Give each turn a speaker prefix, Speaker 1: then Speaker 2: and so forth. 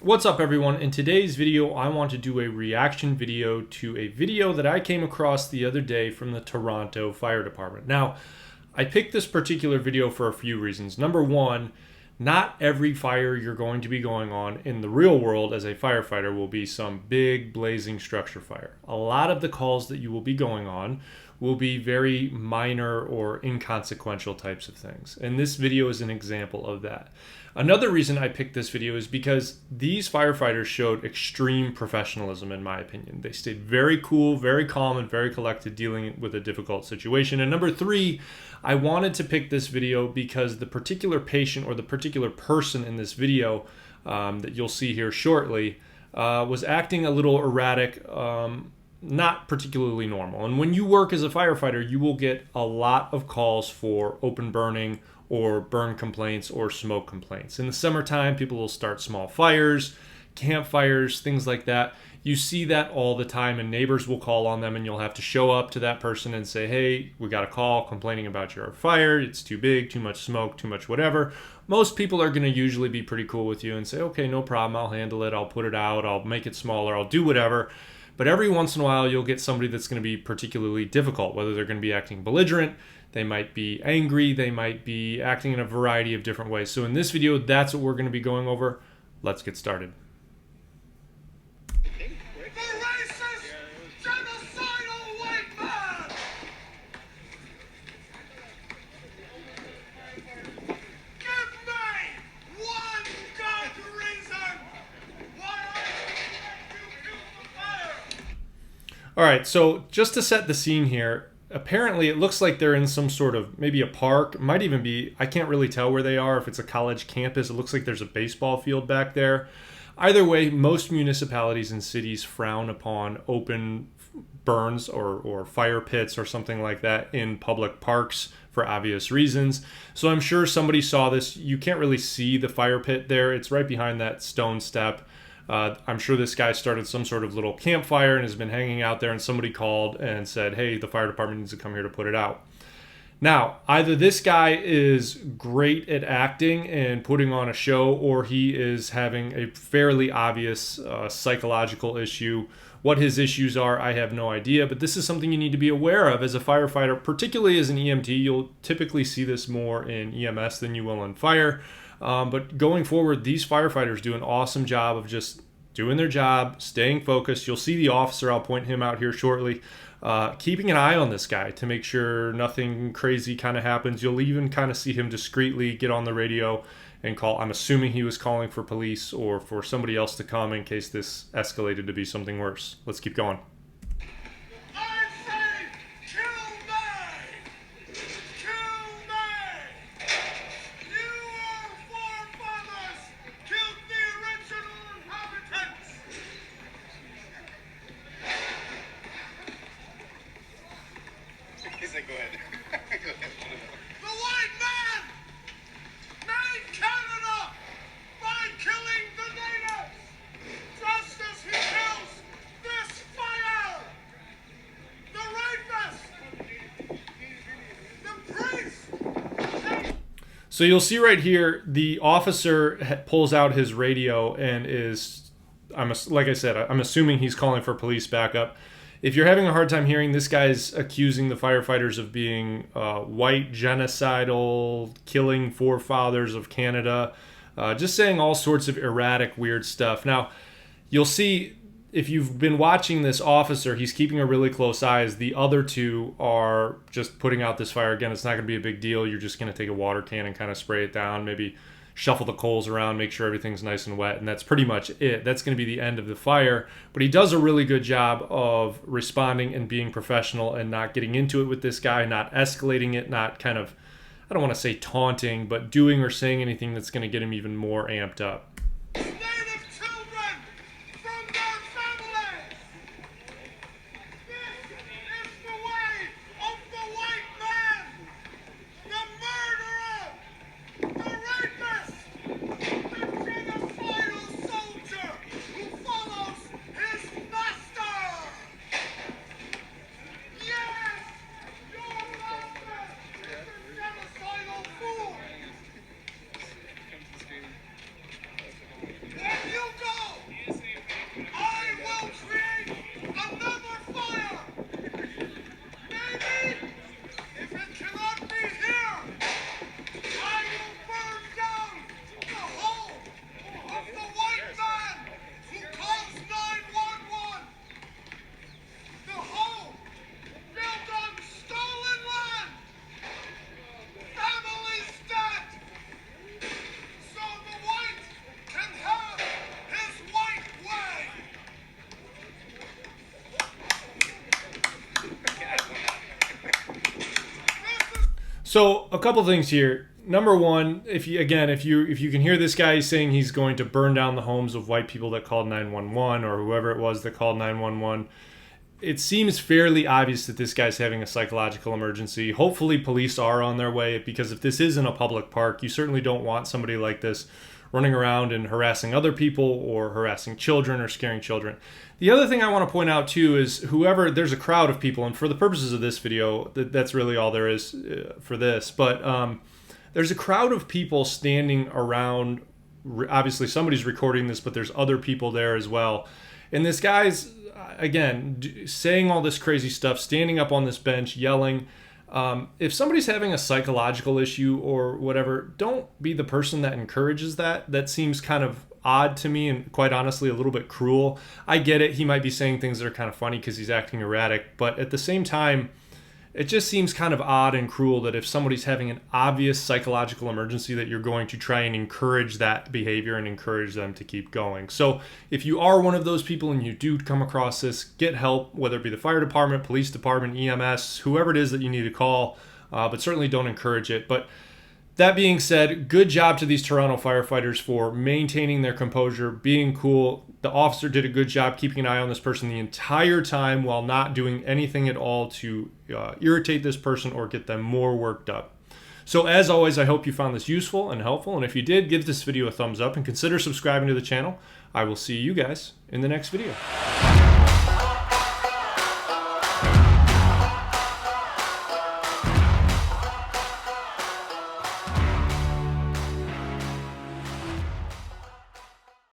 Speaker 1: What's up everyone? In today's video I want to do a reaction video to a video that I came across the other day from the Toronto Fire Department. Now, I picked this particular video for a few reasons. Number one, not every fire you're going to be going on in the real world as a firefighter will be some big blazing structure fire. A lot of the calls that you will be going on will be very minor or inconsequential types of things. And this video is an example of that. Another reason I picked this video is because these firefighters showed extreme professionalism, in my opinion. They stayed very cool, very calm, and very collected dealing with a difficult situation. And number three, I wanted to pick this video because the particular patient or the particular person in this video that you'll see here shortly was acting a little erratic, not particularly normal. And when you work as a firefighter, you will get a lot of calls for open burning or burn complaints or smoke complaints. In the summertime, people will start small fires, campfires, things like that. You see that all the time, and neighbors will call on them, and you'll have to show up to that person and say, hey, we got a call complaining about your fire. It's too big, too much smoke, too much whatever. Most people are going to usually be pretty cool with you and say, okay, no problem, I'll handle it, I'll put it out, I'll make it smaller, I'll do whatever. But every once in a while, you'll get somebody that's going to be particularly difficult, whether they're going to be acting belligerent, they might be angry, they might be acting in a variety of different ways. So in this video, that's what we're going to be going over. Let's get started. All right, so just to set the scene here, apparently it looks like they're in some sort of, maybe a park, might even be, I can't really tell where they are, if it's a college campus. It looks like there's a baseball field back there. Either way, most municipalities and cities frown upon open burns or fire pits or something like that in public parks for obvious reasons. So I'm sure somebody saw this. You can't really see the fire pit there. It's right behind that stone step. I'm sure this guy started some sort of little campfire and has been hanging out there, and somebody called and said, hey, the fire department needs to come here to put it out. Now, either this guy is great at acting and putting on a show, or he is having a fairly obvious psychological issue. What his issues are, I have no idea, but this is something you need to be aware of as a firefighter, particularly as an EMT. You'll typically see this more in EMS than you will in fire. But going forward, these firefighters do an awesome job of just doing their job, staying focused. You'll see the officer, I'll point him out here shortly, keeping an eye on this guy to make sure nothing crazy kind of happens. You'll even kind of see him discreetly get on the radio and call. I'm assuming he was calling for police or for somebody else to come in case this escalated to be something worse. Let's keep going.
Speaker 2: Go ahead. Go ahead.
Speaker 3: The white man made Canada by killing the natives, just as he kills this fire. The rapist, the priest.
Speaker 1: So you'll see right here, the officer pulls out his radio and is, like I said, I'm assuming he's calling for police backup. If you're having a hard time hearing, this guy's accusing the firefighters of being white, genocidal, killing forefathers of Canada, just saying all sorts of erratic, weird stuff. Now, you'll see, if you've been watching this officer, he's keeping a really close eye as the other two are just putting out this fire. Again, it's not going to be a big deal. You're just going to take a water can and kind of spray it down, maybe shuffle the coals around, make sure everything's nice and wet, and that's pretty much it. That's going to be the end of the fire. But he does a really good job of responding and being professional and not getting into it with this guy, not escalating it, not kind of, I don't want to say taunting, but doing or saying anything that's going to get him even more amped up. So a couple things here. Number one, if you can hear this guy saying he's going to burn down the homes of white people that called 911 or whoever it was that called 911, it seems fairly obvious that this guy's having a psychological emergency. Hopefully police are on their way, because if this isn't a public park, you certainly don't want somebody like this running around and harassing other people or harassing children or scaring children. The other thing I want to point out too is there's a crowd of people, and for the purposes of this video, that's really all there is for this, but there's a crowd of people standing around. Obviously somebody's recording this, but there's other people there as well. And this guy's, again, saying all this crazy stuff, standing up on this bench, yelling. If somebody's having a psychological issue or whatever, don't be the person that encourages that. That seems kind of odd to me, and quite honestly a little bit cruel. I get it, he might be saying things that are kind of funny because he's acting erratic, but at the same time, it just seems kind of odd and cruel that if somebody's having an obvious psychological emergency, that you're going to try and encourage that behavior and encourage them to keep going. So if you are one of those people and you do come across this, get help, whether it be the fire department, police department, EMS, whoever it is that you need to call, but certainly don't encourage it. But that being said, good job to these Toronto firefighters for maintaining their composure, being cool. The officer did a good job keeping an eye on this person the entire time while not doing anything at all to irritate this person or get them more worked up. So as always, I hope you found this useful and helpful. And if you did, give this video a thumbs up and consider subscribing to the channel. I will see you guys in the next video.